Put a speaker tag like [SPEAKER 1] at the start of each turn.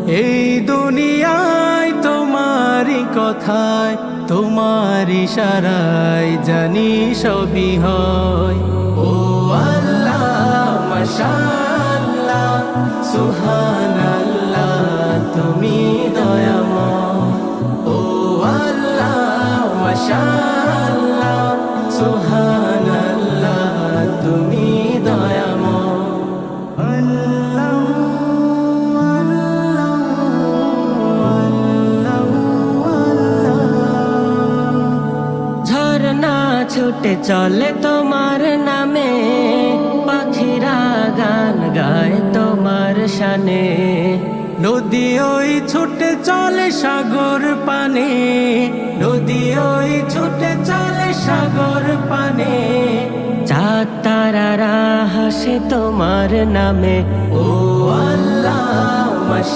[SPEAKER 1] এই দুনিয়ায় তোমারই কথায়, তোমার ইশারায় জানি সবই হয়। ও আল্লাহ মাশাআল্লাহ সুবহানাল্লাহ, তুমি দয়াময়। ও আল্লাহ মাশাআল্লাহ সুবহানাল্লাহ, তুমি দয়াময়।
[SPEAKER 2] ঝরনা ছুটে চলে তোমার নামে, পাখিরা গান গায় তোমার শানে।
[SPEAKER 1] নদী ওই ছুটে চলে সাগর পানে, নদী ওই ছুটে চলে সাগর পানে।
[SPEAKER 2] চাঁদ তারারা হাসে তোমার নামে।
[SPEAKER 1] ও আল্লাহ